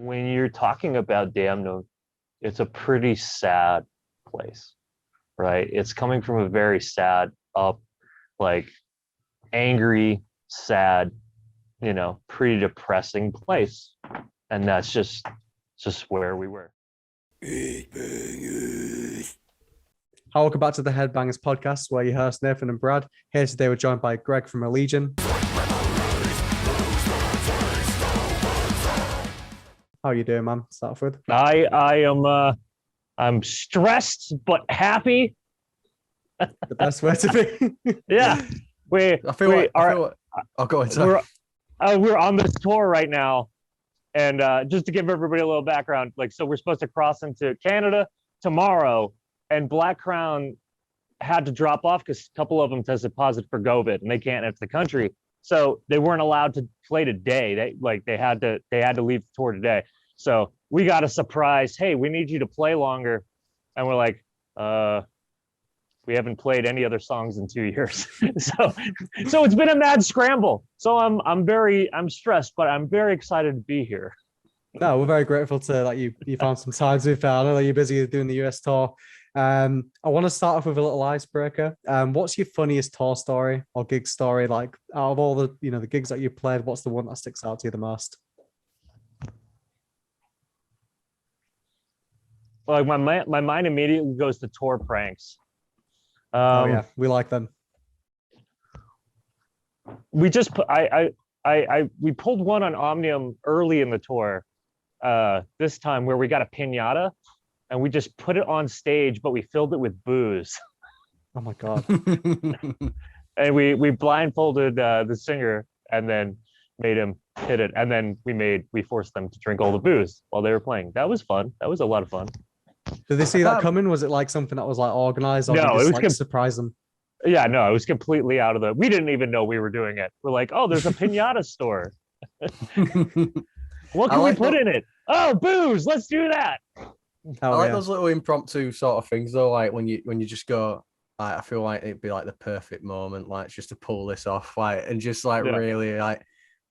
when you're talking about Damnum, it's a pretty sad place, right? It's coming from a very sad, like angry, sad, pretty depressing place. And that's just where we were. Hi, welcome back to the Headbangers podcast, where your hosts Nathan and Brad. Here today we're joined by Greg from Allegaeon. How are you doing, man? Start off with. I'm stressed but happy. The best way to be. Yeah. We're on this tour right now. And just to give everybody a little background, so we're supposed to cross into Canada tomorrow, and Black Crown had to drop off because a couple of them tested positive for COVID, and they can't enter the country. So they weren't allowed to play today. They had to leave the tour today. So we got a surprise. Hey, we need you to play longer. And we're like, we haven't played any other songs in 2 years. so it's been a mad scramble. So I'm stressed, but I'm very excited to be here. No, we're very grateful to you found some time to be fair. I know that you're busy doing the US tour. I want to start off with a little icebreaker. What's your funniest tour story or gig story? Like, out of all the the gigs that you played, what's the one that sticks out to you the most? Like my mind immediately goes to tour pranks. Oh yeah, we like them. We just we pulled one on Omnium early in the tour. This time where we got a piñata and we just put it on stage, but we filled it with booze. Oh my god! And we blindfolded the singer and then made him hit it, and then we forced them to drink all the booze while they were playing. That was fun. That was a lot of fun. Did they see that coming? Was it like something that was organized, or no, did it was surprise them? Yeah, no, it was completely out of the. We didn't even know we were doing it. We're like, oh, there's a piñata store. What can we put in it? Oh, booze. Let's do that. I like those little impromptu sort of things though. Like when you just go, I feel like it'd be like the perfect moment, just to pull this off, and just really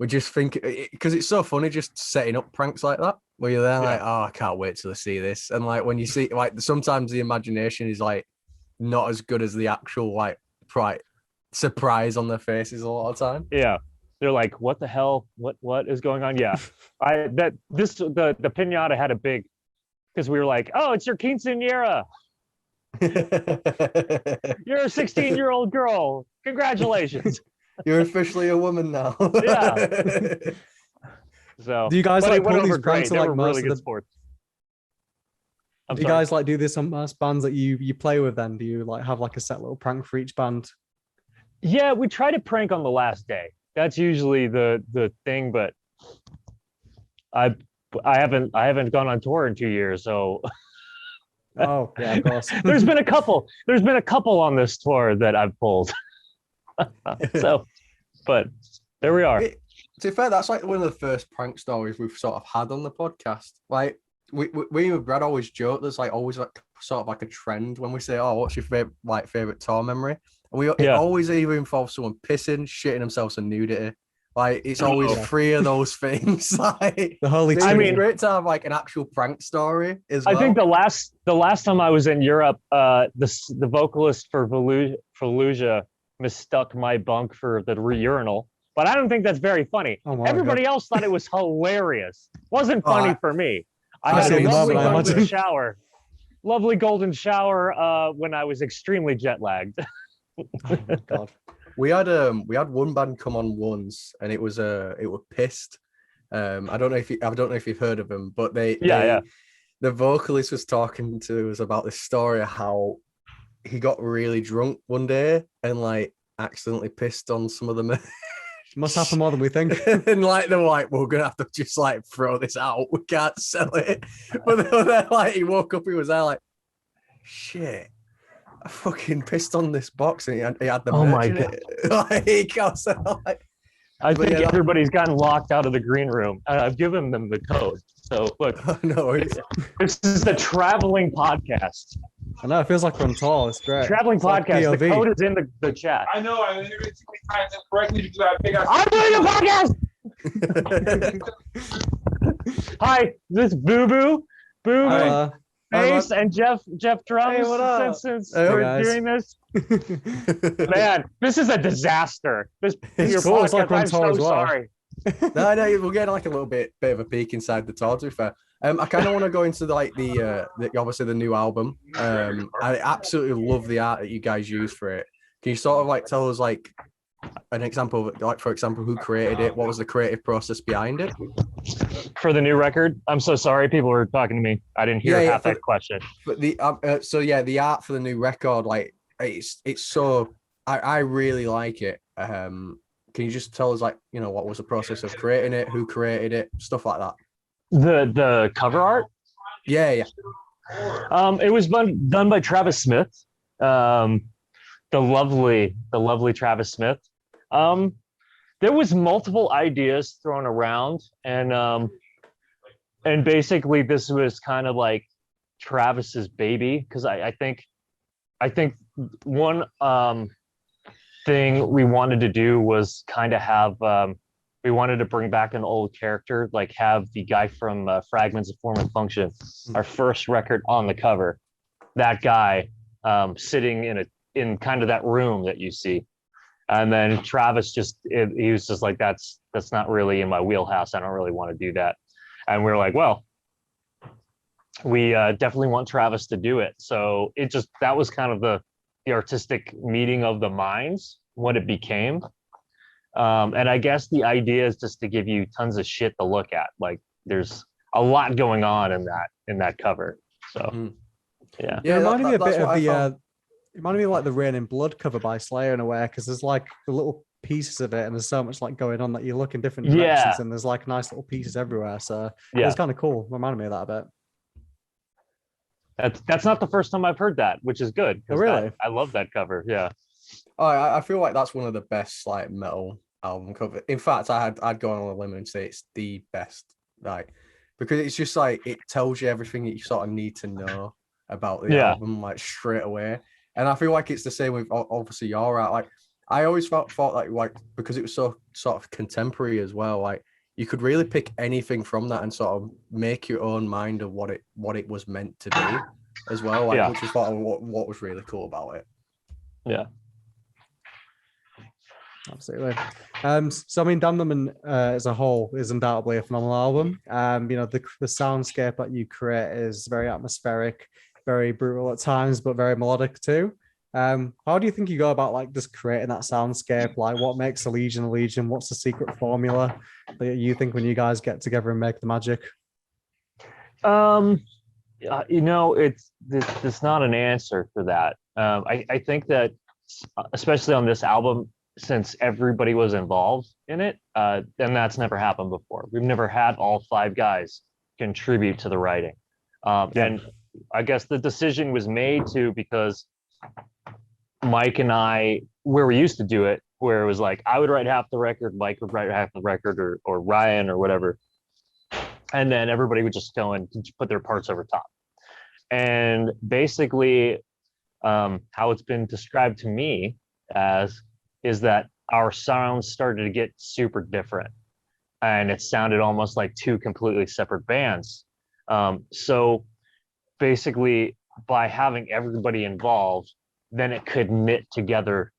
we just think, because it's so funny just setting up pranks like that, where you're there oh, I can't wait till I see this. And when you see, sometimes the imagination is not as good as the actual surprise on their faces a lot of the time. Yeah. They're like, what the hell? What is going on? Yeah. The piñata had a big, because we were like, oh, it's your quinceañera. You're a 16-year-old girl. Congratulations. You're officially a woman now. Yeah. So do you guys pull these pranks on most really of the sports? Do you guys do this on most bands that you play with then? Do you have a set little prank for each band? Yeah, we try to prank on the last day. That's usually the thing, but I haven't gone on tour in 2 years, so oh yeah, of course. There's been a couple on this tour that I've pulled. So, but there we are. To be fair, that's one of the first prank stories we've sort of had on the podcast. We with Brad always joke. There's always sort of a trend when we say, "Oh, what's your favorite tour memory?" And it always either involves someone pissing, shitting themselves, and nudity. It's always three of those things. The holy. It's great to have an actual prank story as well. I think the last time I was in Europe, the vocalist for Fallujah mistook my bunk for the urinal, but I don't think that's very funny. Oh, everybody else thought it was hilarious. Wasn't funny for me. I had a lovely golden shower when I was extremely jet lagged. Oh my god. We had one band come on once, and it were Pissed. I don't know if you've heard of them, but the vocalist was talking to us about this story of how he got really drunk one day and accidentally pissed on some of the merch. Must happen more than we think. And they were like, we're gonna have to just throw this out. We can't sell it. But they were there, he woke up, he was there shit. I fucking pissed on this box, and he had the merch in it. I think everybody's gotten locked out of the green room. I've given them the code. So look, no, this is the traveling podcast. I know, it feels like we're on tour. It's great. Traveling podcast. The code is in the chat. I know. I interviewed too many times incorrectly because I think I'm doing a podcast. Hi, this Boo Boo, Hello. bass, and Jeff drums. Hey, what up? Since Hey, we're guys. doing this, man, this is a disaster. This It's your cool. It's podcast. like on I'm tour so as well. sorry. No, we're getting like a little bit of a peek inside the tour, to be fair. I kind of want to go into the obviously the new album. I absolutely love the art that you guys use for it. Can you sort of like tell us like an example of, like, for example, who created it? What was the creative process behind it? For the new record, I'm so sorry. People were talking to me. I didn't hear half that question. But the the art for the new record, like it's so I really like it. Can you just tell us, like, you know, what was the process of creating it, who created it, stuff like that? The cover art. Yeah. It was done by Travis Smith. The lovely Travis Smith. There was multiple ideas thrown around, and basically this was kind of like Travis's baby, because I think one thing we wanted to do was kind of have we wanted to bring back an old character, like have the guy from Fragments of Form and Function, our first record, on the cover. That guy sitting in kind of that room that you see. And then Travis he was just like, that's not really in my wheelhouse. I don't really want to do that. And we were like, well, we definitely want Travis to do it. So that was kind of the artistic meeting of the minds, what it became. And I guess the idea is just to give you tons of shit to look at. Like, there's a lot going on in that cover. So yeah. It reminded me a bit of it reminded me of like the Rain in Blood cover by Slayer in a way, because there's like the little pieces of it, and there's so much like going on that you look in different directions, and there's like nice little pieces everywhere. So it was kind of cool. Reminded me of that a bit. That's not the first time I've heard that, which is good. Oh, really? I love that cover. Yeah. I feel like that's one of the best like metal album cover. In fact, I'd go on a limb and say it's the best, like, because it's just like it tells you everything that you sort of need to know about the album, like, straight away. And I feel like it's the same with obviously your art. Like, I always thought like because it was so sort of contemporary as well, like you could really pick anything from that and sort of make your own mind of what it was meant to be as well, like, which is sort of what was really cool about it. Yeah. Absolutely. So I mean, Damnum as a whole is undoubtedly a phenomenal album. You know, the soundscape that you create is very atmospheric, very brutal at times, but very melodic too. How do you think you go about like just creating that soundscape? Like, what makes a Legion a Legion? What's the secret formula that you think when you guys get together and make the magic? You know, there's not an answer for that. I think that, especially on this album, since everybody was involved in it, and that's never happened before. We've never had all 5 guys contribute to the writing. And I guess the decision was made because Mike and I, where we used to do it, where it was like I would write half the record, Mike would write half the record, or Ryan or whatever, and then everybody would just go and put their parts over top. And basically, how it's been described to me is that our sounds started to get super different, and it sounded almost like 2 completely separate bands. So basically, by having everybody involved, then it could knit together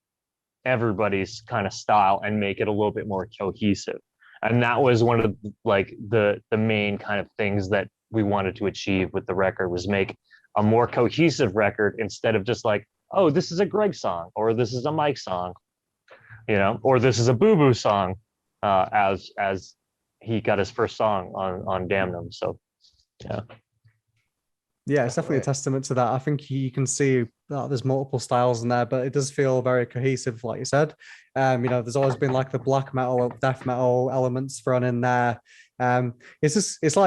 everybody's kind of style and make it a little bit more cohesive. And that was one of the main kind of things that we wanted to achieve with the record, was make a more cohesive record, instead of just like, oh, this is a Greg song, or this is a Mike song, you know, or this is a Boo Boo song, as he got his first song on Damnum. So yeah. Yeah, it's definitely a testament to that. I think you can see that there's multiple styles in there, but it does feel very cohesive, like you said. You know, there's always been like the black metal, death metal elements thrown in there. It's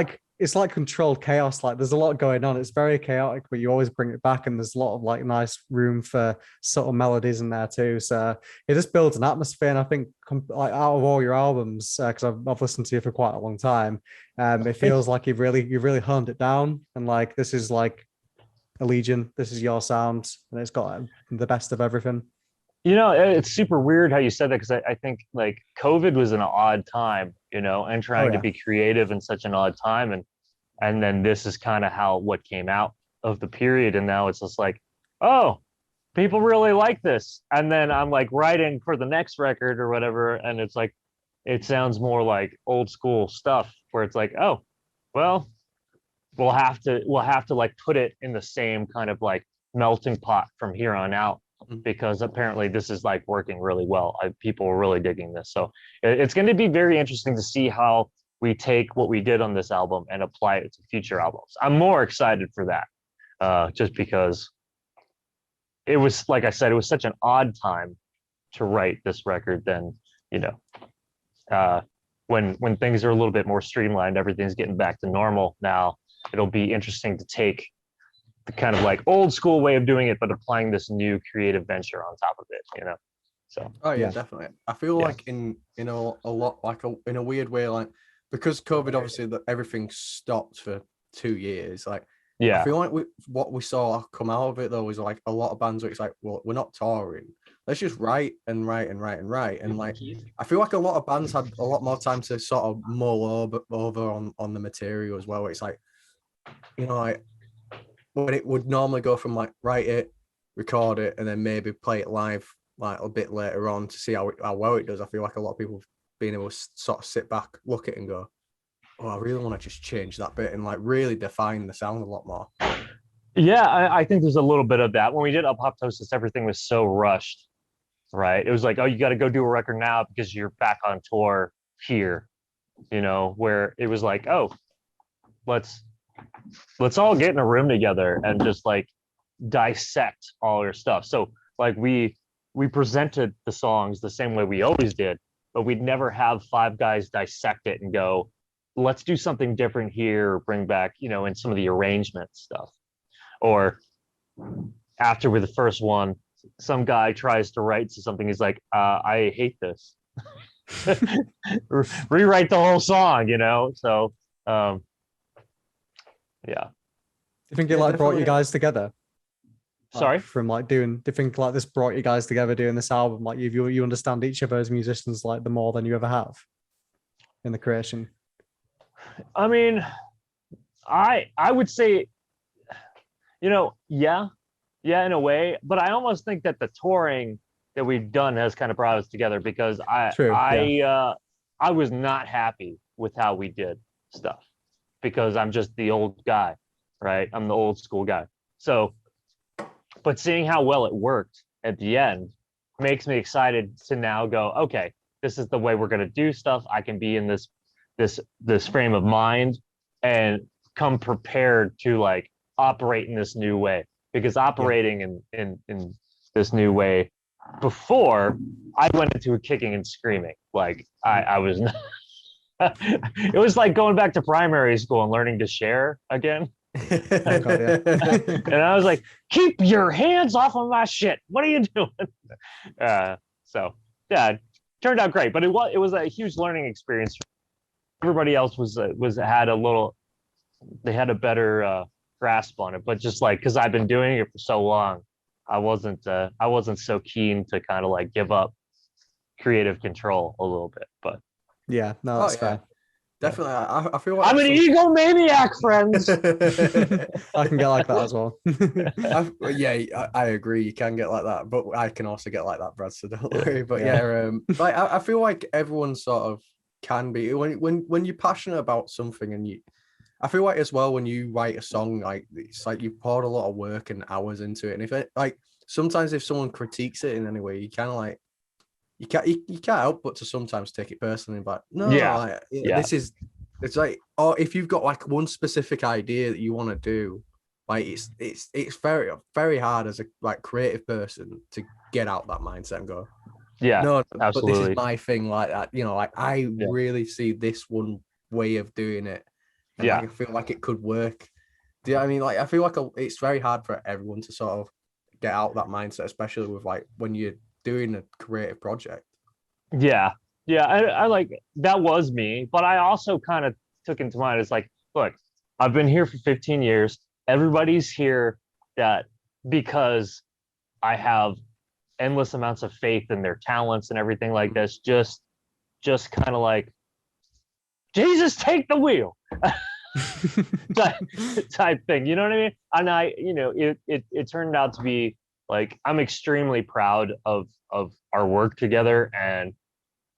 like controlled chaos. Like, there's a lot going on. It's very chaotic, but you always bring it back, and there's a lot of like nice room for subtle melodies in there too. So it just builds an atmosphere. And I think, like, out of all your albums, because I've listened to you for quite a long time, it feels like you've really honed it down. And like, this is like a Legion. This is your sound, and it's got the best of everything. It's super weird how you said that, because I think like COVID was an odd time, and Oh trying to yeah. be creative in such an odd time, and then this is kind of how what came out of the period, and now it's just like, oh, people really like this, and then I'm like writing for the next record or whatever, and it's like it sounds more like old school stuff where it's like, oh, well, we'll have to like put it in the same kind of like melting pot from here on out, Mm. because apparently this is like working really well. People are really digging this, so it's going to be very interesting to see how we take what we did on this album and apply it to future albums. I'm more excited for that, just because it was, like I said, it was such an odd time to write this record. Then you know uh, when things are a little bit more streamlined, everything's getting back to normal now. It'll be interesting to take the kind of like old school way of doing it, but applying this new creative venture on top of it. So Oh yeah, Yeah. definitely. I feel Yeah. like in a lot like in a weird way, like because COVID obviously that everything stopped for 2 years. Like I yeah, feel like what we saw come out of it though was like a lot of bands where it's like, well, we're not touring. Let's just write and write and write and write. And like I feel like a lot of bands had a lot more time to sort of mull over on the material as well. It's like, like when it would normally go from like write it, record it, and then maybe play it live like a bit later on to see how well it does. I feel like a lot of people have been able to sort of sit back, look at it and go, oh, I really want to just change that bit and like really define the sound a lot more. yeah. I think there's a little bit of that. When we did Apoptosis, everything was so rushed, right? It was like, oh, you got to go do a record now because you're back on tour here, where it was like, oh, let's all get in a room together and just like dissect all your stuff. So like we presented the songs the same way we always did, but we'd never have five guys dissect it and go, let's do something different here, or bring back, in some of the arrangement stuff. Or after with the first one, some guy tries to write to something, he's like, I hate this. Rewrite the whole song, So yeah. Do you think it Yeah, like brought you definitely. guys together? Like, Sorry? from like doing, do you think like this brought you guys together doing this album? Like you understand each of those musicians like the more than you ever have in the creation. I mean, I would say, yeah, in a way, but I almost think that the touring that we've done has kind of brought us together, because True, I was not happy with how we did stuff, because I'm just the old guy, right? I'm the old school guy. So, but seeing how well it worked at the end makes me excited to now go, okay, this is the way we're going to do stuff. I can be in this frame of mind and come prepared to like operate in this new way, because operating in this new way before, I went into a kicking and screaming. Like I was not, it was like going back to primary school and learning to share again. And I was like, keep your hands off of my shit. What are you doing? So yeah, it turned out great, but it was a huge learning experience. Everybody else they had a better grasp on it, but just like, because I've been doing it for so long, I wasn't so keen to kind of like give up creative control a little bit. But yeah, no, that's fair. Definitely. I feel like I'm an egomaniac, friends. I can get like that as well. I agree. You can get like that, but I can also get like that, Brad. So don't worry. But like I feel like everyone sort of can be when you're passionate about something, and I feel like as well when you write a song, like it's like you poured a lot of work and hours into it, and if it like sometimes if someone critiques it in any way, you kind of like you can't help but to sometimes take it personally, but no, this is, it's like, or if you've got like one specific idea that you want to do, like it's very very hard as a like creative person to get out that mindset and go, no, absolutely. but this is my thing, like that, like I really see this one way of doing it, and like, I feel like it could work. Do you know what I mean? Like I feel like it's very hard for everyone to sort of get out that mindset, especially with like when you're doing a creative project. I like, that was me, but I also kind of took into mind, it's like, look, I've been here for 15 years. Everybody's here that because I have endless amounts of faith in their talents and everything like this. Just kind of like, Jesus, take the wheel. type thing, you know what I mean? And it turned out to be like, I'm extremely proud of our work together, and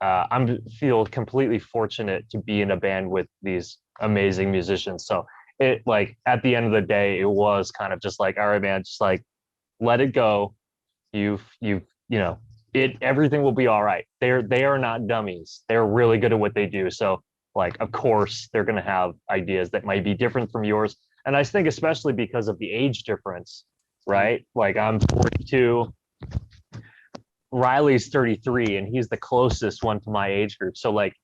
I'm feel completely fortunate to be in a band with these amazing musicians. So it, like, at the end of the day, it was kind of just like, all right, man, just like let it go. Everything will be all right. They are not dummies. They're really good at what they do. So, like, of course they're going to have ideas that might be different from yours. And I think especially because of the age difference, right? Like, I'm 42, Riley's 33, and he's the closest one to my age group. So like,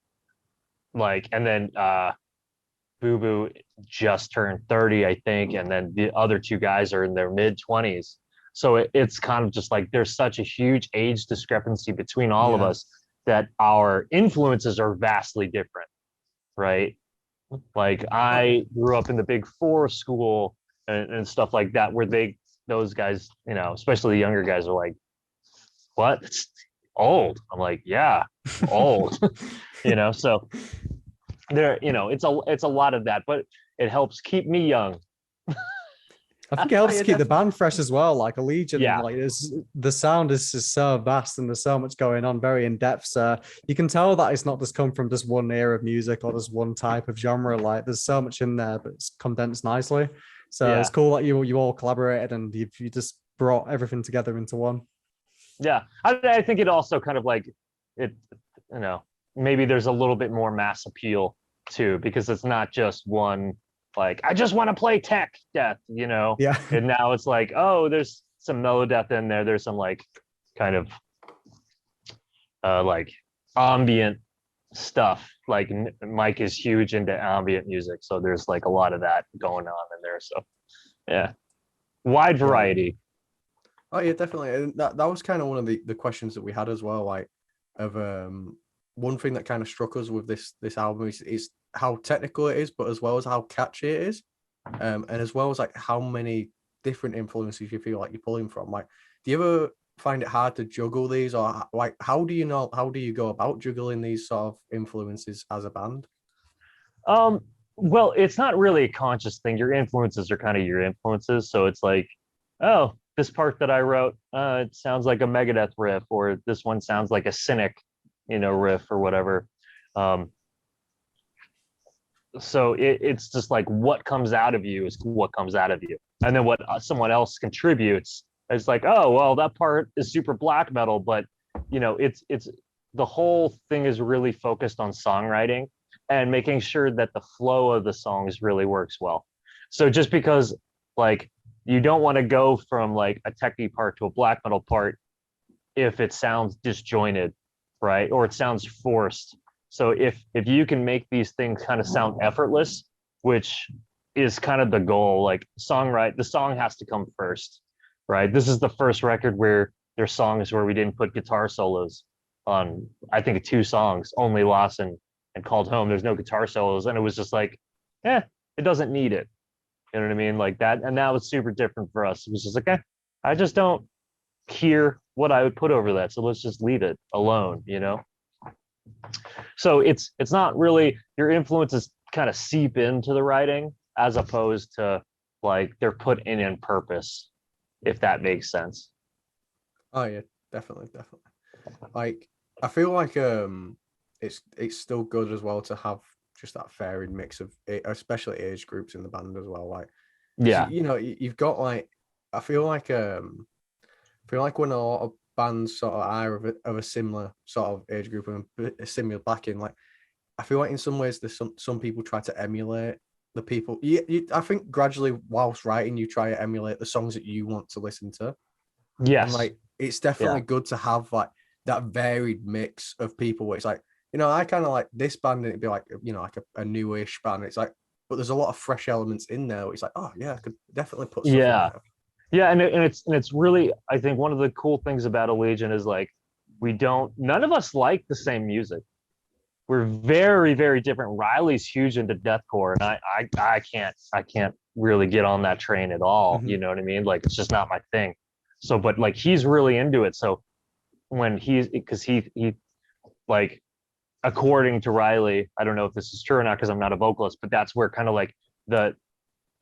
and then Boo Boo just turned 30, I think, and then the other two guys are in their mid 20s. So it's kind of just like, there's such a huge age discrepancy between all of us that our influences are vastly different, right? Like, I grew up in the Big Four school and stuff like that, where those guys, especially the younger guys, are like, what? It's old. I'm like, yeah, old. So there, it's a lot of that, but it helps keep me young. I think it helps to keep the band fresh as well. Like Allegiant, Yeah. like the sound is just so vast and there's so much going on, very in depth. So you can tell that it's not just come from just one era of music or just one type of genre. Like, there's so much in there, but it's condensed nicely. So it's cool that you all collaborated and you just brought everything together into one. Yeah, I think it also kind of like it, maybe there's a little bit more mass appeal too, because it's not just one, like, I just want to play tech death, Yeah. And now it's like, oh, there's some melodeath in there. There's some like kind of like ambient stuff. Like, Mike is huge into ambient music, so there's like a lot of that going on in there. So yeah, wide variety. Oh yeah, definitely. And that was kind of one of the questions that we had as well. Like, of one thing that kind of struck us with this album is how technical it is, but as well as how catchy it is, and as well as like how many different influences you feel like you're pulling from. Like, do you ever find it hard to juggle these, or like how do you go about juggling these sort of influences as a band? Well, it's not really a conscious thing. Your influences are kind of your influences. So it's like, oh, this part that I wrote, it sounds like a Megadeth riff, or this one sounds like a Cynic, riff or whatever. So it's just like, what comes out of you is what comes out of you. And then what someone else contributes is like, oh, well, that part is super black metal, but it's the whole thing is really focused on songwriting and making sure that the flow of the songs really works well. So just because, like, you don't want to go from like a techie part to a black metal part if it sounds disjointed, right? Or it sounds forced. So if you can make these things kind of sound effortless, which is kind of the goal, like the song has to come first, right? This is the first record where there's songs where we didn't put guitar solos on, I think, 2 songs, Only Lawson and Called Home. There's no guitar solos. And it was just like, it doesn't need it. You know what I mean? Like that. And that was super different for us. It was just like, I just don't hear what I would put over that. So let's just leave it alone, So it's not really, your influences kind of seep into the writing as opposed to like they're put in purpose, if that makes sense. Oh yeah, definitely. Like, I feel like it's still good as well to have just that varied mix of, especially age groups in the band as well. Like, yeah, you've got like, I feel like when a lot of bands sort of are of a similar sort of age group and a similar backing, like, I feel like in some ways there's some people try to emulate the people. I think gradually whilst writing, you try to emulate the songs that you want to listen to. yes, and like, it's definitely good to have like that varied mix of people where it's like, I kind of like this band, and it'd be like, like a newish band. It's like, but there's a lot of fresh elements in there where it's like, oh yeah, I could definitely put stuff in there. Yeah, and it's really, I think one of the cool things about Allegiant is like, none of us like the same music. We're very, very different. Riley's huge into deathcore, and I can't really get on that train at all. Mm-hmm. You know what I mean? Like, it's just not my thing. So, but like, he's really into it. So when because he like, according to Riley, I don't know if this is true or not because I'm not a vocalist, but that's where kind of like the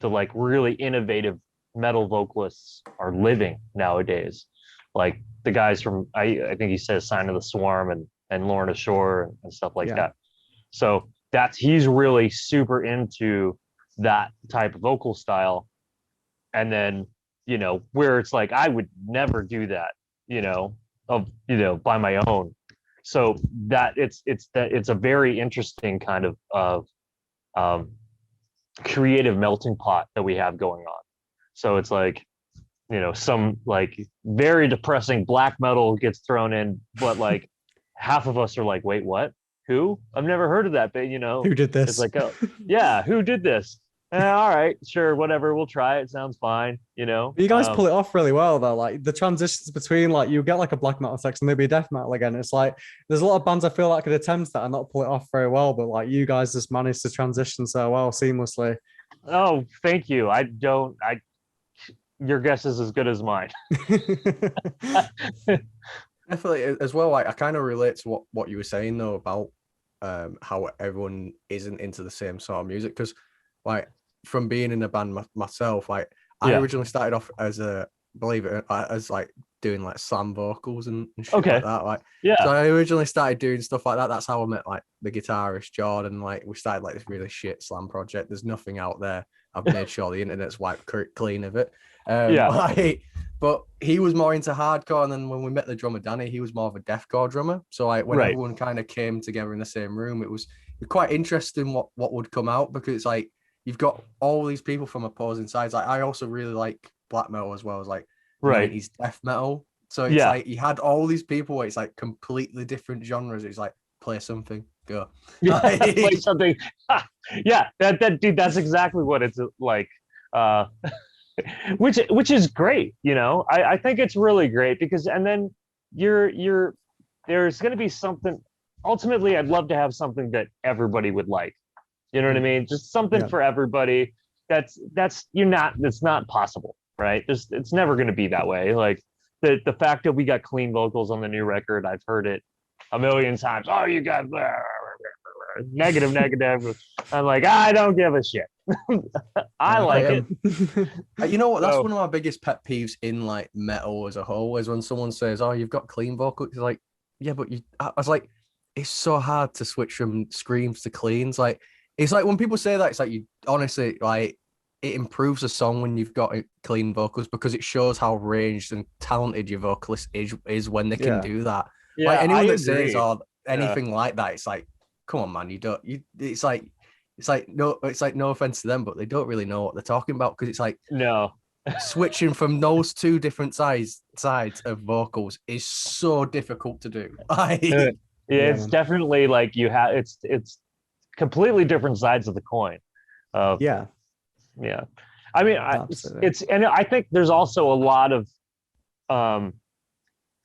like really innovative metal vocalists are living nowadays. Like the guys from I think he says Sign of the Swarm and Lorna Shore and stuff like that. So he's really super into that type of vocal style. And then, where it's like I would never do that, by my own. So that it's a very interesting kind of creative melting pot that we have going on. So it's like, some like very depressing black metal gets thrown in, but like half of us are like, wait, what? Who? I've never heard of that, but who did this? It's like, oh yeah, who did this? All right, sure, whatever, we'll try it. Sounds fine, You guys pull it off really well though. Like the transitions between, like, you get like a black metal section, maybe a death metal again. It's like there's a lot of bands I feel like could attempt that and not pull it off very well, but like you guys just managed to transition so well seamlessly. Oh, thank you. Your guess is as good as mine. Definitely as well. Like I kind of relate to what you were saying though about how everyone isn't into the same sort of music, because like from being in a band myself, like I originally started off as as like doing like slam vocals and shit like that. Like so I originally started doing stuff like that. That's how I met like the guitarist Jordan. Like we started like this really shit slam project. There's nothing out there. I've made sure the internet's wiped clean of it. But he was more into hardcore, and then when we met the drummer Danny, he was more of a deathcore drummer. So like when everyone kind of came together in the same room, it was quite interesting what would come out, because it's like you've got all these people from opposing sides. Like I also really like black metal as well as like 90s death metal. So it's like you had all these people where it's like completely different genres. It's like play something, go. Play something. That dude, that's exactly what it's like. Which is great, I think it's really great, because and then there's going to be something. Ultimately, I'd love to have something that everybody would like, you know what I mean, just something for everybody. That's not possible, right? It's never going to be that way. Like the fact that we got clean vocals on the new record, I've heard it a million times. Oh, you got negative. I'm like, I don't give a shit. I like it. You know what? That's one of my biggest pet peeves in like metal as a whole, is when someone says, "Oh, you've got clean vocals." It's like, yeah, but I was like, it's so hard to switch from screams to cleans. Like, it's like when people say that, it's like you honestly like it improves a song when you've got clean vocals, because it shows how ranged and talented your vocalist is when they can do that. Yeah, like anyone that says anything like that, it's like, come on, man, it's like no offense to them, but they don't really know what they're talking about, because it's like switching from those two different sides of vocals is so difficult to do. It's definitely like it's completely different sides of the coin. I mean, and I think there's also a lot of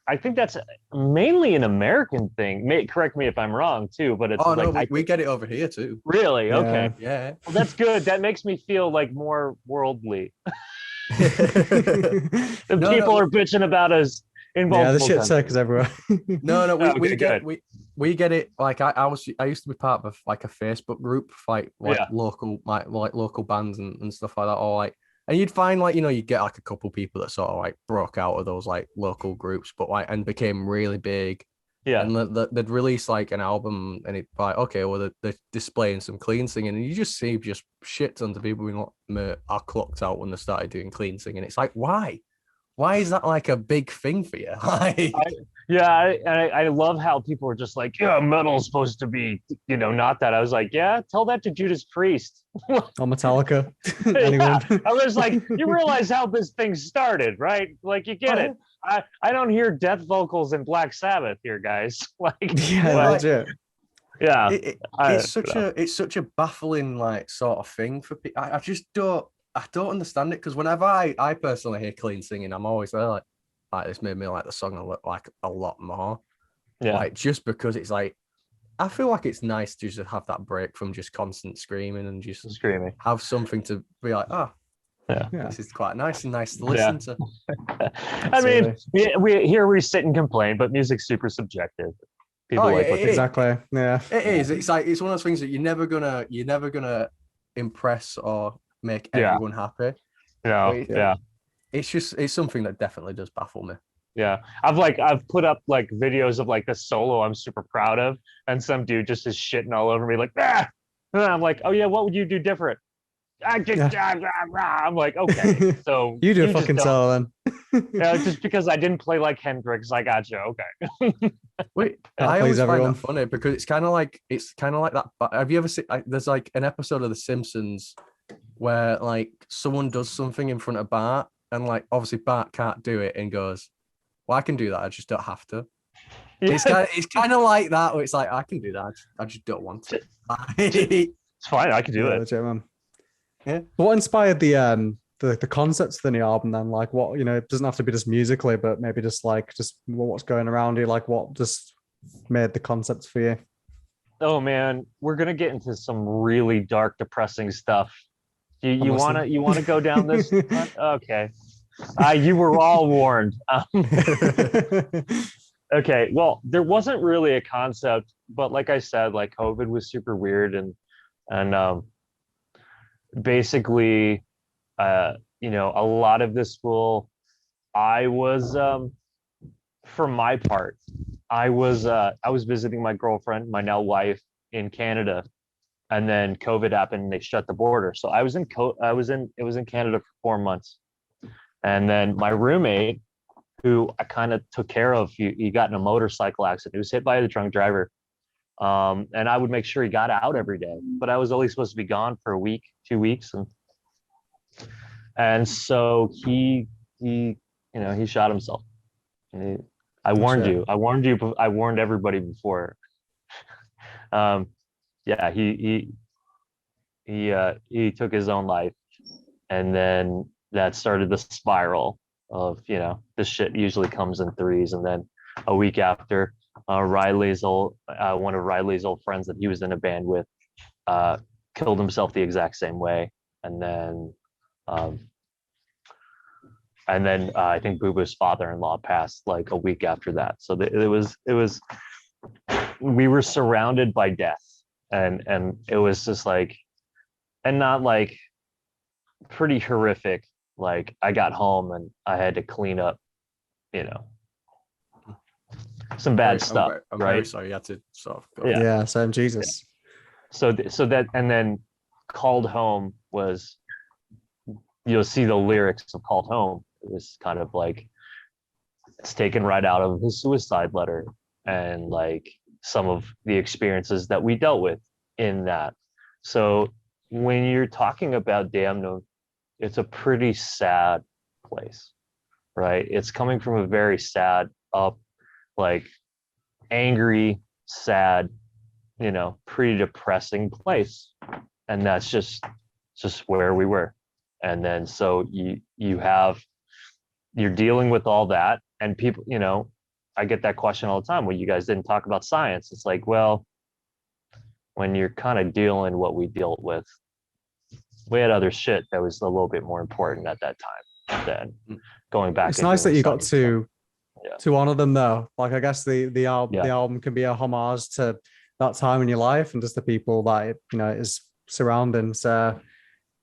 I think that's mainly an American thing. Correct me if I'm wrong too, but it's we get it over here too. Really? Yeah. Okay. Yeah. Well, that's good. That makes me feel like more worldly. People are bitching about us in multiple the shit countries. circles everywhere. we get it. Like I used to be part of like a Facebook group, local local bands and stuff like that, or like. And you'd find like, you'd get like a couple people that sort of like broke out of those like local groups, but like, and became really big. Yeah. And they'd release like an album and it's like, okay, well, they're displaying some clean singing, and you just see just shit tons of people who are clocked out when they started doing clean singing. It's like, why? Why is that like a big thing for you? I love how people are just like, yeah, metal's supposed to be, not that. I was like, yeah, tell that to Judas Priest. Or Metallica. I was like, you realize how this thing started, right? Like, you get it. I don't hear death vocals in Black Sabbath here, guys. Legit. Yeah, it's such a baffling like sort of thing for people. I just don't understand it, because whenever I personally hear clean singing, I'm always like this made me like the song a lot more. Yeah. Like just because it's like, I feel like it's nice to just have that break from just constant screaming and just screaming. Have something to be like, Yeah. This is quite nice and nice to listen to. I mean, we sit and complain, but music's super subjective. People like what exactly. Yeah, it is. It's like it's one of those things that you're never gonna impress or make everyone happy. Yeah. It's something that definitely does baffle me. Yeah, I've put up like videos of like the solo I'm super proud of, and some dude just is shitting all over me like, and I'm like, oh yeah, what would you do different? I'm like, okay, so you do a fucking solo then. Yeah, just because I didn't play like Hendrix, I got you. Okay. Wait, I always find that funny because it's kind of like that. Have you ever seen? There's like an episode of The Simpsons where like someone does something in front of Bart, and like obviously Bart can't do it, and goes, "Well, I can do that. I just don't have to." Yeah. It's kind of like that. Where it's like I can do that. I just don't want to. It's fine. I can do it. Legit, man. Yeah. What inspired the concepts of the new album then? Like what, it doesn't have to be just musically, but maybe just what's going around you, like what just made the concepts for you? Oh man, we're gonna get into some really dark, depressing stuff. You wanna go down this? Okay. You were all warned. Okay, well, there wasn't really a concept, but like I said, like COVID was super weird and basically a lot of this I was for my part, I was visiting my girlfriend, my now wife, in Canada, and then COVID happened and they shut the border. So it was in Canada for 4 months. And then my roommate, who I kind of took care of, he got in a motorcycle accident. He was hit by the drunk driver. And I would make sure he got out every day, but I was only supposed to be gone for a week, 2 weeks. And so he shot himself. I warned you. I warned everybody before. Yeah, he took his own life, and then that started the spiral of, this shit usually comes in threes. And then a week after, one of Riley's old friends that he was in a band with, killed himself the exact same way. And then I think Boo Boo's father-in-law passed like a week after that. So we were surrounded by death, and it was just like, and not like pretty horrific. Like I got home and I had to clean up, some bad stuff. I'm right? very sorry you had to sort of go. Yeah, same Jesus. Yeah. So that, and then Called Home was, you'll see the lyrics of Called Home. It was kind of like, it's taken right out of his suicide letter, and like some of the experiences that we dealt with in that. So when you're talking about Damnum, it's a pretty sad place, right? It's coming from a very sad, like angry, sad, pretty depressing place. And that's just where we were. And then so you're dealing with all that, and people, I get that question all the time. Well, you guys didn't talk about science. It's like, well, when you're kind of dealing what we dealt with, we had other shit that was a little bit more important at that time than going back. It's nice that you got to honor them though. Like I guess the album can be a homage to that time in your life and just the people that it is surrounding. So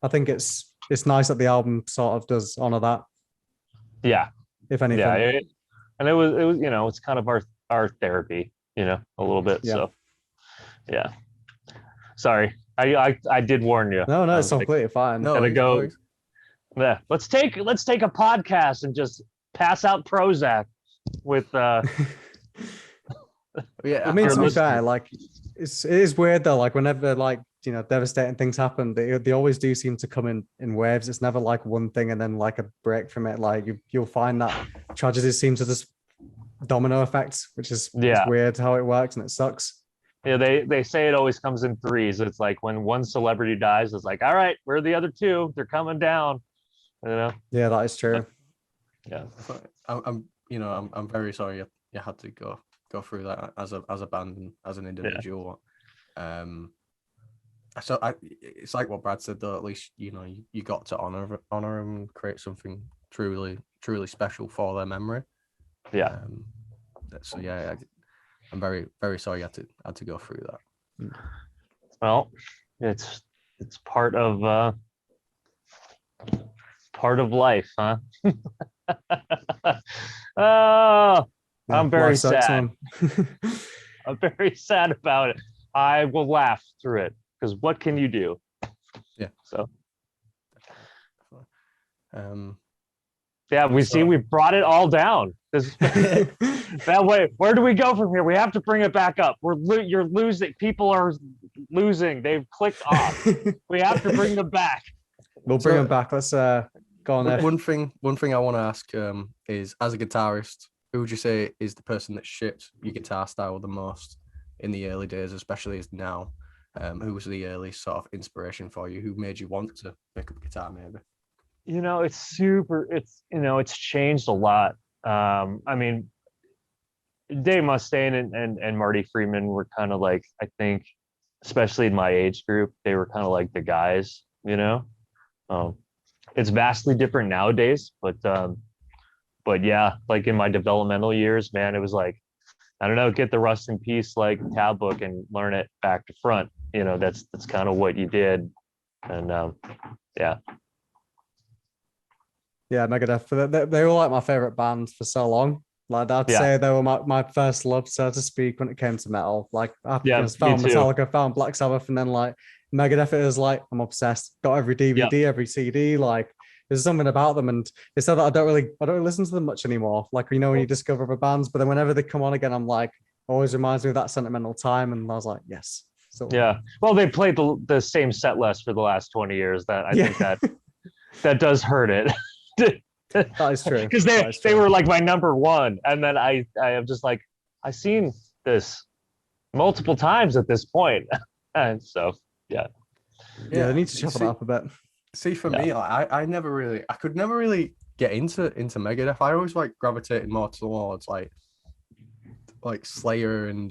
I think it's nice that the album sort of does honor that. Yeah. If anything. Yeah. And it was it's kind of our therapy, a little bit. Yeah. So yeah. Sorry. I did warn you. No, it's completely fine. No, gonna go. Yeah. Let's take a podcast and just pass out Prozac with yeah. I mean, to be fair, like it is weird though, like whenever like devastating things happen, they always do seem to come in waves. It's never like one thing and then like a break from it. Like you'll find that tragedies seem to just domino effects, which is it's weird how it works, and it sucks. Yeah, they say it always comes in threes. It's like when one celebrity dies, it's like, all right, where are the other two? They're coming down. Yeah, that is true. Yeah, I'm very sorry you had to go through that as a band and as an individual. it's like what Brad said though. At least you got to honor them, and create something truly special for their memory. Yeah. So yeah, I'm very very sorry you had to go through that. Well, it's part of life, huh? Oh, I'm very life sucks, sad. man. I'm very sad about it. I will laugh through it because what can you do? Yeah. So. Yeah, we brought it all down. That way, where do we go from here? We have to bring it back up. You're losing. People are losing. They've clicked off. We have to bring them back. We'll bring them back. Let's go on there. One thing I want to ask is, as a guitarist, who would you say is the person that shaped your guitar style the most in the early days, especially as now? Who was the early sort of inspiration for you? Who made you want to pick up guitar, maybe? It's changed a lot. I mean, Dave Mustaine and Marty Friedman were kind of like, I think, especially in my age group, they were kind of like the guys, it's vastly different nowadays, but yeah, like in my developmental years, man, it was like, I don't know, get the Rust in Peace like tab book and learn it back to front. That's kind of what you did. And yeah. Yeah, Megadeth. They were like my favorite band for so long. Like I'd say they were my first love, so to speak, when it came to metal. Like I found Metallica, found Black Sabbath, and then like Megadeth is like I'm obsessed. Got every DVD, every CD. Like there's something about them, and it's so that I don't really listen to them much anymore. Like when you discover other bands, but then whenever they come on again, I'm like always reminds me of that sentimental time, and I was like, yes. So yeah. Well, they played the same set list for the last 20 years. That I think that does hurt it. That is true. Because they were like my number one, and then I am just like, I've seen this multiple times at this point, and so yeah, they need to shuffle it up a bit. See, for me, like, I could never really get into Megadeth. I always like gravitated more towards like Slayer and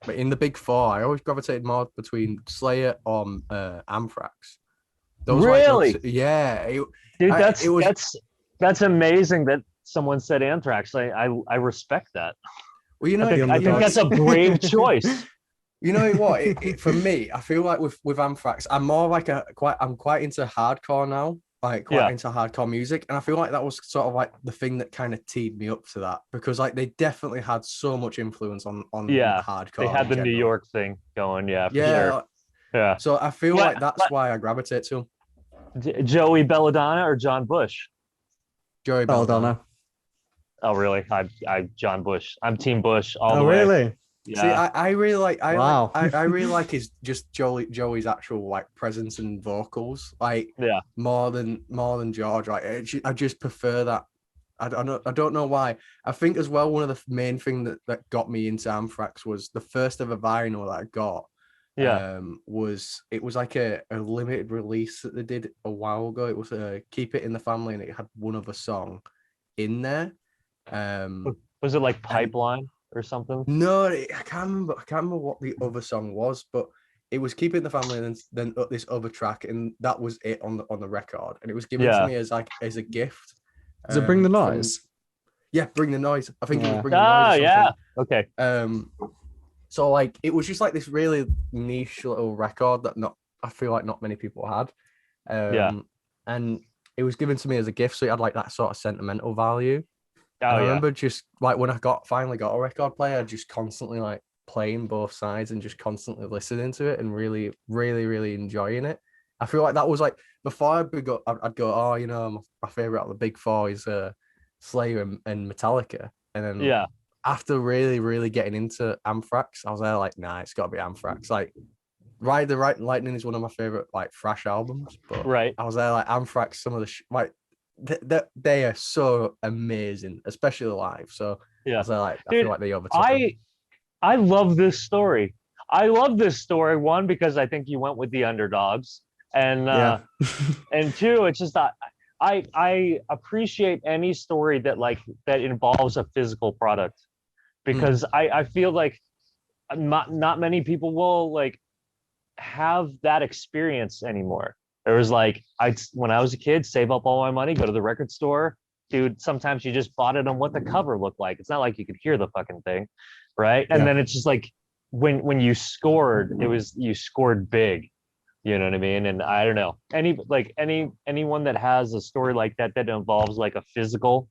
but in the big four, I always gravitated more between Slayer or Anthrax. Those really? Dude, that's amazing that someone said Anthrax. I respect that. Well, I think that's a brave choice. You know what? For me, I feel like with Anthrax, I'm more like I'm quite into hardcore now, like into hardcore music, and I feel like that was sort of like the thing that kind of teed me up to that, because like they definitely had so much influence on hardcore. They had the New York thing going, sure. Yeah. So I feel like that's why I gravitate to them. Joey Belladonna or John Bush? Joey Belladonna. Oh, really? I John Bush. I'm Team Bush all the way. Oh, really? Yeah. See, I really like. I really like his just Joey's actual like presence and vocals, like more than George. Like I just prefer that. I don't know why. I think as well, one of the main thing that got me into Anthrax was the first ever vinyl that I got. Was like a limited release that they did a while ago. It was Keep It in the Family, and it had one other song in there. Was it like Pipeline or something? No, I can't remember what the other song was, but it was Keep It in the Family, and then this other track, and that was it on the record, and it was given to me as a gift. Does it Bring the Noise? Bring the Noise. I think it was Bring the Noise. Yeah. Okay. So like it was just like this really niche little record that I feel like not many people had. And it was given to me as a gift, so it had like that sort of sentimental value. I remember just like when I finally got a record player, just constantly like playing both sides and just constantly listening to it and really, really, really enjoying it. I feel like that was like before I'd go, my favorite out of the big four is Slayer and Metallica, and then after really, really getting into Anthrax, I was there like, nah, it's got to be Anthrax. Like, Ride the Lightning is one of my favorite like thrash albums, but I was there like Anthrax. Some of the they are so amazing, especially live. So I was there like, I feel like they overtook them. I love this story. I love this story. One, because I think you went with the underdogs, and and two, it's just that I appreciate any story that involves a physical product, because I feel like not many people will like have that experience anymore. There was like, when I was a kid, save up all my money, go to the record store. Dude, sometimes you just bought it on what the cover looked like. It's not like you could hear the fucking thing, right? And then it's just like when you scored, you scored big. You know what I mean? And I don't know, anyone that has a story like that involves like a physical,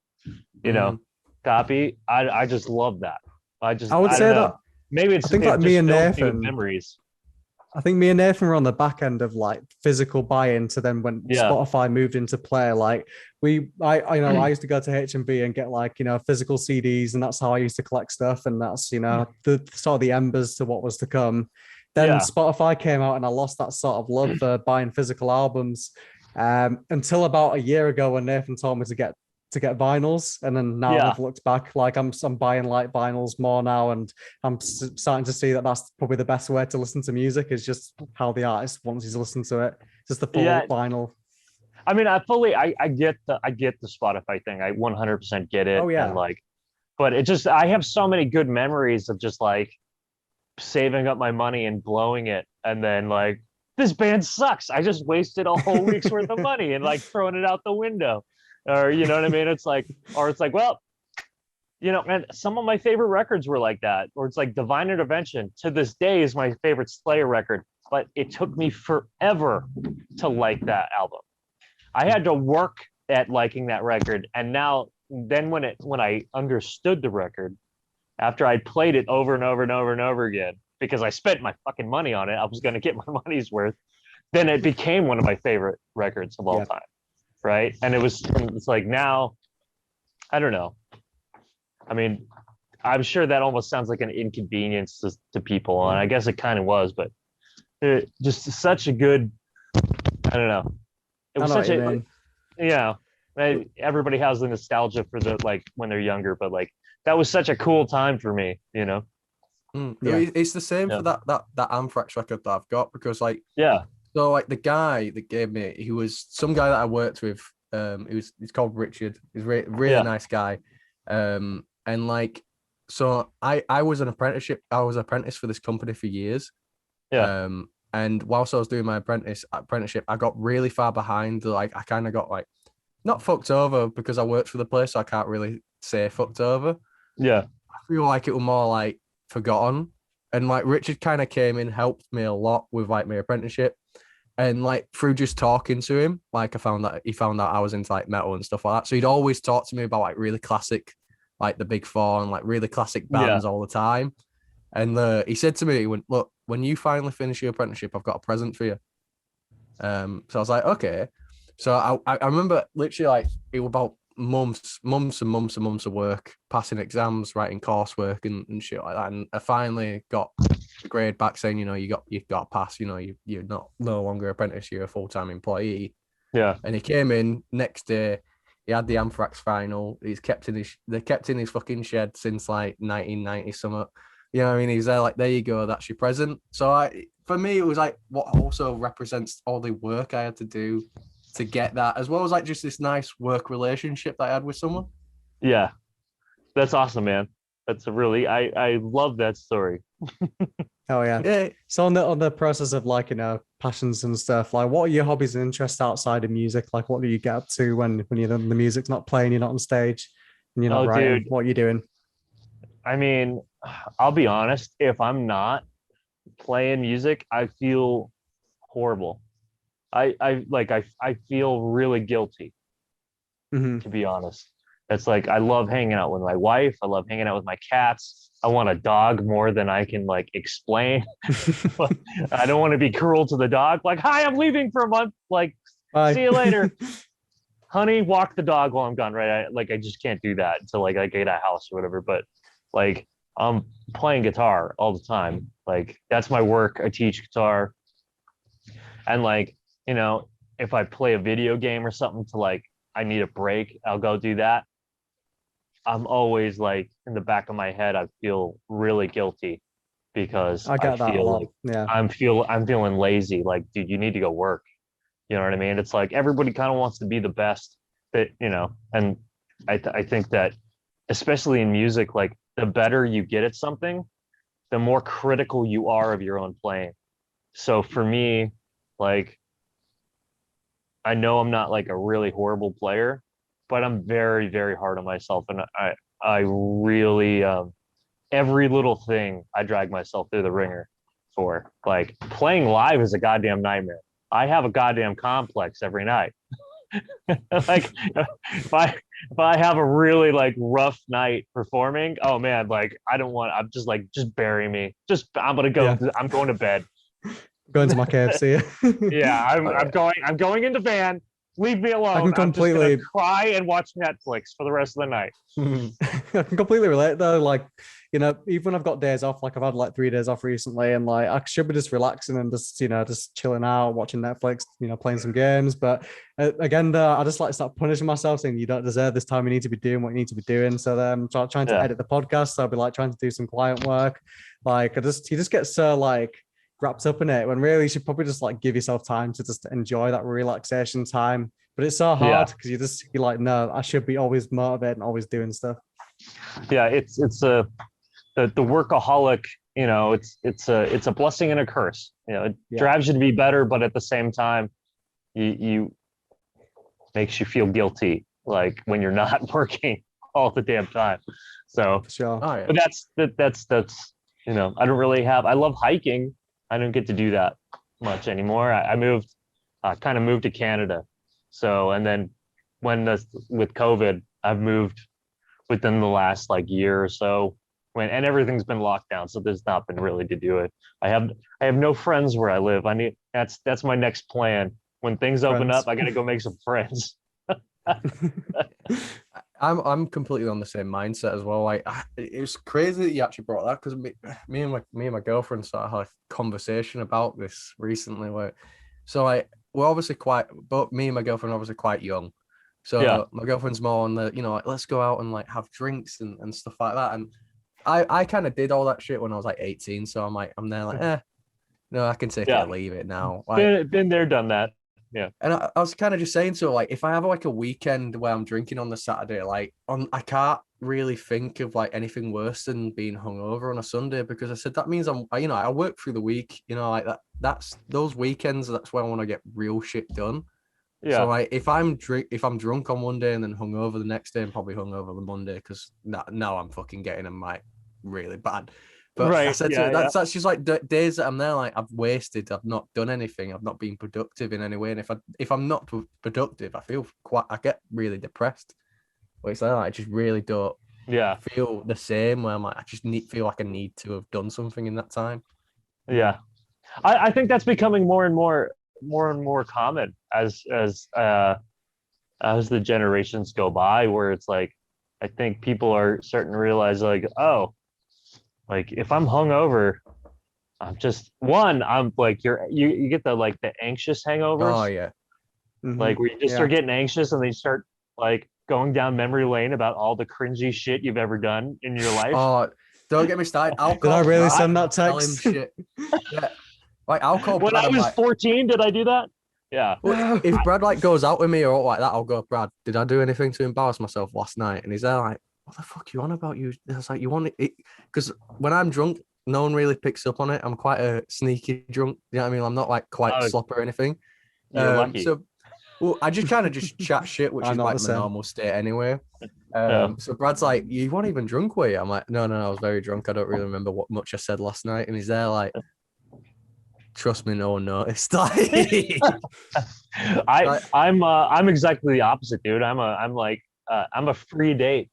copy. I just love that. I would I say don't know. that Maybe I think it like me just and fills me with Nathan, memories. I think me and Nathan were on the back end of like physical buy-in to then when Spotify moved into play. Like I used to go to H&B and get like, physical CDs, and that's how I used to collect stuff. And that's, the sort of the embers to what was to come. Then Spotify came out and I lost that sort of love for buying physical albums until about a year ago when Nathan told me to get vinyls. And then now I've looked back, like I'm buying like vinyls more now, and I'm starting to see that that's probably the best way to listen to music, is just how the artist wants you to listen to it, just the full vinyl. I mean, I get the Spotify thing. I 100% get it. Oh yeah. And like, but I have so many good memories of just like saving up my money and blowing it, and then like, this band sucks, I just wasted a whole week's worth of money, and like throwing it out the window. Or you know what I mean? It's like, well, and some of my favorite records were like that. Or it's like Divine Intervention to this day is my favorite Slayer record, but it took me forever to like that album. I had to work at liking that record, and then when I understood the record, after I played it over and over and over and over again, because I spent my fucking money on it, I was going to get my money's worth. Then it became one of my favorite records of all time. Right. And it's like, now, I don't know. I mean, I'm sure that almost sounds like an inconvenience to people. And I guess it kind of was, but it just such a good, I don't know. It was such a, everybody has the nostalgia for the, like when they're younger, but like, that was such a cool time for me, It's the same for that Anthrax record that I've got, because like, so like the guy that gave me, he was some guy that I worked with. He's called Richard. He's really nice guy. And like, so I was an apprenticeship. I was apprentice for this company for years. And whilst I was doing my apprenticeship, I got really far behind. Like I kind of got like not fucked over, because I worked for the place, so I can't really say fucked over. Yeah, I feel like it was more like forgotten. And like Richard kind of came in, helped me a lot with like my apprenticeship. And like through just talking to him, like he found out I was into like metal and stuff like that. So he'd always talk to me about like really classic, like the Big Four and like really classic bands all the time. And he said to me, he went, "Look, when you finally finish your apprenticeship, I've got a present for you." So I was like, okay. So I remember literally like it was about months of work, passing exams, writing coursework and shit like that. And I finally got the grade back saying, you've got to pass, you're no longer apprentice, you're a full-time employee. Yeah. And he came in next day, he had the Anthrax vinyl, they kept in his fucking shed since like 1990 something. You know what I mean? He's there like, there you go, that's your present. So for me, it was like what also represents all the work I had to do to get that, as well as like just this nice work relationship that I had with someone. Yeah, that's awesome, man. That's a really, I love that story. Oh yeah. So on the process of like, passions and stuff, like what are your hobbies and interests outside of music? Like what do you get up to when the music's not playing, you're not on stage and you're not writing? Dude, what are you doing? I mean, I'll be honest, if I'm not playing music, I feel horrible. I feel really guilty, to be honest. It's like, I love hanging out with my wife. I love hanging out with my cats. I want a dog more than I can like explain. I don't want to be cruel to the dog. Like, hi, I'm leaving for a month. Like, bye. See you later. Honey, walk the dog while I'm gone. Right. I just can't do that until like I get a house or whatever. But like, I'm playing guitar all the time. Like, that's my work. I teach guitar. And like, if I play a video game or something to like, I need a break, I'll go do that. I'm always like, in the back of my head, I feel really guilty because I feel like I'm feeling lazy. Like, dude, you need to go work. You know what I mean? It's like everybody kind of wants to be the best that, and I think that especially in music, like the better you get at something, the more critical you are of your own playing. So for me, like, I know I'm not like a really horrible player, but I'm very, very hard on myself, and I really every little thing I drag myself through the ringer for. Like playing live is a goddamn nightmare. I have a goddamn complex every night. Like if I have a really like rough night performing, oh man, like I don't want. I'm just like just bury me. Just I'm gonna go. Yeah. I'm going to bed. Going to my KFC. Yeah, Oh, I'm going. I'm going in the van. Leave me I alone. can I'm just gonna completely cry and watch Netflix for the rest of the night. I can completely relate though. Like, even when I've got days off, like I've had like 3 days off recently, and like I should be just relaxing and just, just chilling out, watching Netflix, playing some games. But again, though, I just like start punishing myself, saying you don't deserve this time. You need to be doing what you need to be doing. So then I'm trying to Yeah. edit the podcast. So I'll be like trying to do some client work. Like you just get so like wrapped up in it when really you should probably just like give yourself time to just enjoy that relaxation time. But it's so hard because you're like, no, I should be always motivated and always doing stuff. Yeah, it's a the workaholic. It's a blessing and a curse. It drives you to be better, but at the same time, you makes you feel guilty, like when you're not working all the damn time. So, Sure. Oh, yeah. but that's I don't really have. I love hiking. I don't get to do that much anymore. I moved, kind of moved to Canada. So, and then with COVID, I've moved within the last like year or so and everything's been locked down. So there's not been really to do it. I have no friends where I live. That's my next plan. When things open Friends. up, I got to go make some friends. I'm completely on the same mindset as well. Like it was crazy that you actually brought that because me and my girlfriend started had a conversation about this recently. So we're obviously but me and my girlfriend are obviously quite young. So my girlfriend's more on the like let's go out and like have drinks and stuff like that. And I kind of did all that shit when I was like 18. So I'm there like no, I can take it or leave it now. Like, been there, done that. Yeah. And I was kind of just saying to her, like, if I have like a weekend where I'm drinking on the Saturday, like I can't really think of like anything worse than being hungover on a Sunday because I said that means I work through the week, like that's those weekends. That's where I want to get real shit done. Yeah. So like if I'm drunk on one day and then hungover the next day and probably hungover the Monday because now I'm fucking getting them like really bad. But I said to her, that's just like days that I'm there, like I've wasted. I've not done anything. I've not been productive in any way. And if I'm not productive, I get really depressed. But it's like I just really don't feel the same. Where I'm like, I just feel like I need to have done something in that time. Yeah, I think that's becoming more and more common as the generations go by. Where it's like, I think people are starting to realize like, oh. Like if I'm hungover, I'm like you get the anxious hangovers. Oh yeah. Mm-hmm. Like where you just start getting anxious and then you start like going down memory lane about all the cringy shit you've ever done in your life. Oh, don't get me started. Did I really send that text? Shit. Yeah. Like I'll call when Brad, I was 14, did I do that? Yeah. Well, if Brad like goes out with me or like that, I'll go, Brad, did I do anything to embarrass myself last night? And he's there like, what the fuck you on about? It's like you want it because when I'm drunk, no one really picks up on it. I'm quite a sneaky drunk. You know what I mean? I'm not like quite slop or anything. You're lucky. So I just kind of just chat shit, which is like my normal state anyway. So Brad's like, you weren't even drunk, were you? I'm like, no, I was very drunk. I don't really remember what much I said last night. And he's there like, trust me, no one noticed. I'm exactly the opposite, dude. I'm a free date.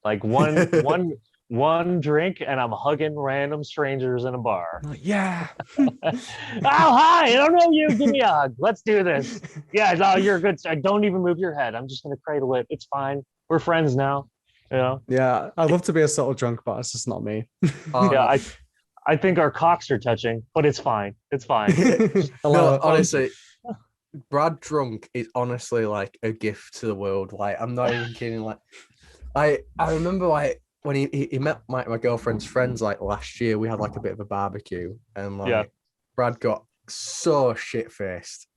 Like one drink and I'm hugging random strangers in a bar. Yeah. Oh, hi, I don't know you. Give me a hug. Let's do this. Yeah, no, you're good. Don't even move your head. I'm just gonna cradle it. It's fine. We're friends now. Yeah, I'd love to be a subtle drunk, but it's just not me. Yeah, I think our cocks are touching, but it's fine. It's fine. No, honestly, Brad drunk is honestly like a gift to the world. Like, I'm not even kidding. Like, I remember like when he met my girlfriend's friends like last year, we had like a bit of a barbecue and like Brad got so shit faced.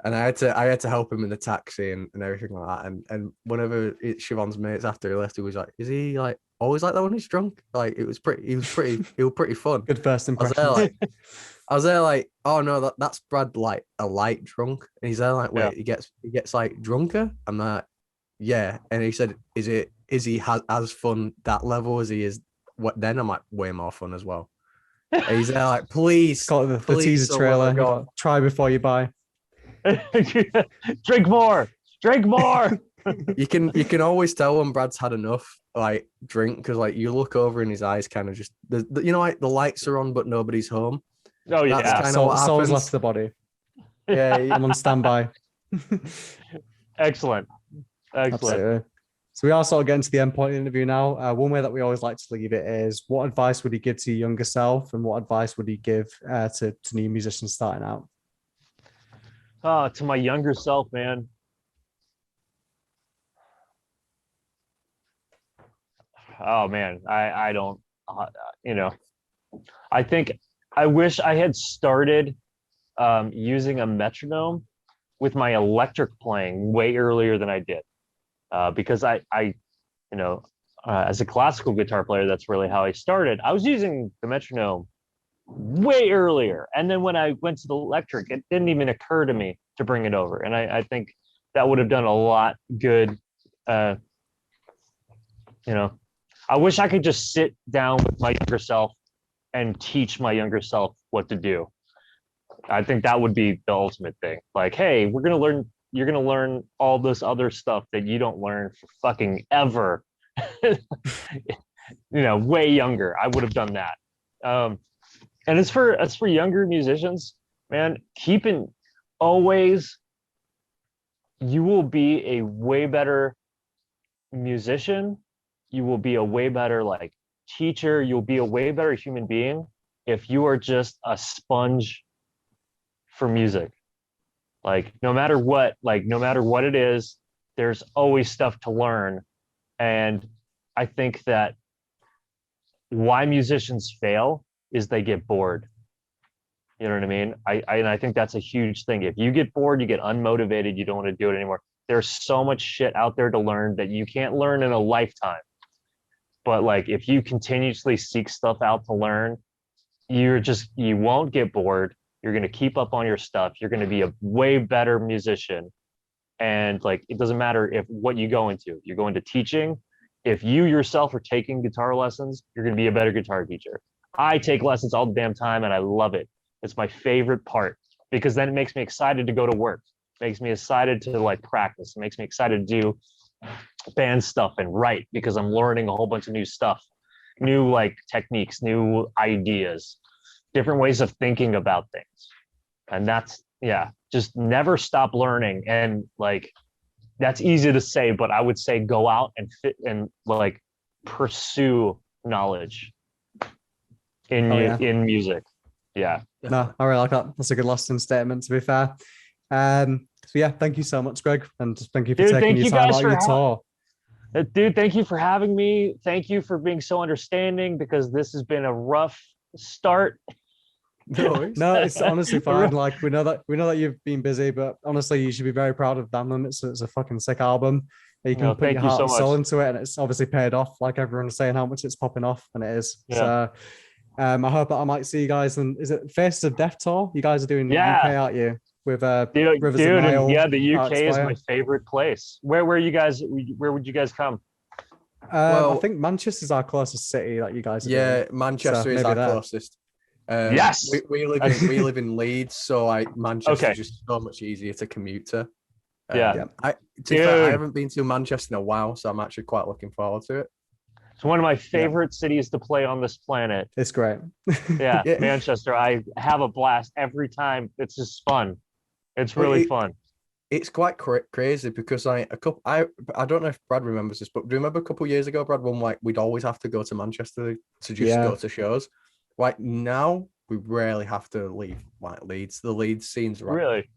And I had to help him in the taxi and everything like that. And whenever Siobhan's mates after he left, he was like, is he like always like that when he's drunk. Like it was pretty fun. Good first I was there impression. like, oh no, that's Brad, like a light drunk. And he's there like, wait, Yeah. he gets like drunker. I'm like, yeah. And he said, is he as fun that level as he is what then? I'm like, way more fun as well. And he's there like, please, Got the please, teaser for the love trailer. of God. Try before you buy. Drink more. Drink more. You can always tell when Brad's had enough like drink because like you look over in his eyes, kind of just you know, like the lights are on but nobody's home. Oh yeah. That's kind of what Soul's happens. left the body. Yeah, I'm on standby. Excellent. Absolutely. So we are sort of getting to the end point of the interview now. One way that we always like to leave it is, what advice would you give to your younger self, and what advice would you give to new musicians starting out? To my younger self, man. Oh man, I don't, I think I wish I had started using a metronome with my electric playing way earlier than I did, because as a classical guitar player, that's really how I started. I was using the metronome way earlier, and then when I went to the electric, it didn't even occur to me to bring it over, and I think that would have done a lot good. I wish I could just sit down with my younger self and teach my younger self what to do. I think that would be the ultimate thing. Like, hey, you're gonna learn all this other stuff that you don't learn for fucking ever. Way younger. I would have done that. And as for younger musicians, man, you will be a way better musician. You will be a way better like teacher. You'll be a way better human being if you are just a sponge for music. Like no matter what it is, there's always stuff to learn. And I think that why musicians fail is they get bored. You know what I mean? I think that's a huge thing. If you get bored, you get unmotivated, you don't want to do it anymore. There's so much shit out there to learn that you can't learn in a lifetime. But like if you continuously seek stuff out to learn, you won't get bored. You're going to keep up on your stuff. You're going to be a way better musician. And like it doesn't matter what you go into. You're going to teaching. If you yourself are taking guitar lessons, you're going to be a better guitar teacher. I take lessons all the damn time and I love it. It's my favorite part because then it makes me excited to go to work. It makes me excited to like practice. It makes me excited to do band stuff and write because I'm learning a whole bunch of new stuff, new like techniques, new ideas, different ways of thinking about things. And that's, just never stop learning. And like, that's easy to say, but I would say go out and like pursue knowledge in music. Yeah. No, I really like that. That's a good lasting statement, to be fair. So yeah, thank you so much, Greg, and thank you for taking your time out of your tour. Dude, thank you for having me. Thank you for being so understanding because this has been a rough start. No, it's honestly fine. Like we know that you've been busy, but honestly, you should be very proud of Damnum. It's a fucking sick album. You can put your heart and soul into it, and it's obviously paid off. Like everyone's saying, how much it's popping off, and it is. Yeah. So, I hope that I might see you guys. And is it Faces of Death tour? You guys are doing the UK, aren't you? With Rivers of Nile. Yeah, the UK is my favorite place. Where would you guys come? I think Manchester's our closest city that you guys are doing. Manchester is our closest. Yes, we live in Leeds, so like Manchester is just so much easier to commute to. I haven't been to Manchester in a while, so I'm actually quite looking forward to it. It's one of my favorite cities to play on this planet. It's great. Yeah, Manchester. I have a blast every time. It's just fun. It's really fun. It's quite crazy because I don't know if Brad remembers this, but do you remember a couple of years ago, Brad, when like we'd always have to go to Manchester to just go to shows? Like now we rarely have to leave like Leeds. The Leeds scene's really,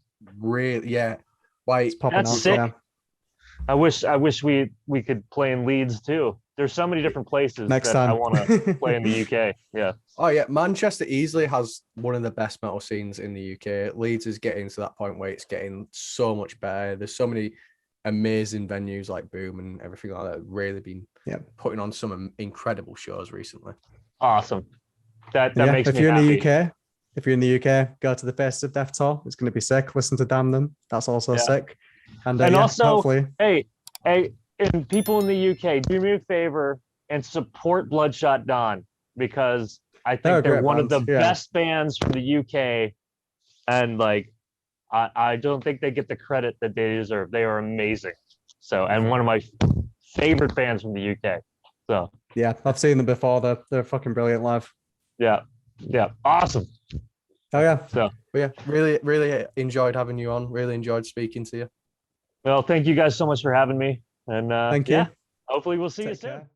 Like it's popping that's sick. Yeah. I wish we could play in Leeds too. There's so many different places Next time. I want to play in the UK. Yeah. Oh yeah, Manchester easily has one of the best metal scenes in the UK. Leeds is getting to that point where it's getting so much better. There's so many amazing venues like Boom and everything like that. Really been putting on some incredible shows recently. Awesome. That makes me happy. If you're in the UK, go to the Faces of Death tour. It's going to be sick. Listen to Damnum. That's also sick. And also, hopefully, hey, and people in the UK, do me a favor and support Bloodshot Dawn, because I think they're one of the best bands from the UK, and like I don't think they get the credit that they deserve. They are amazing. So, and one of my favorite bands from the UK. So yeah, I've seen them before. They're fucking brilliant live. Yeah, awesome. Oh yeah. So yeah, really enjoyed having you on. Really enjoyed speaking to you. Well, thank you guys so much for having me. And thank you. Hopefully we'll see you soon. Care.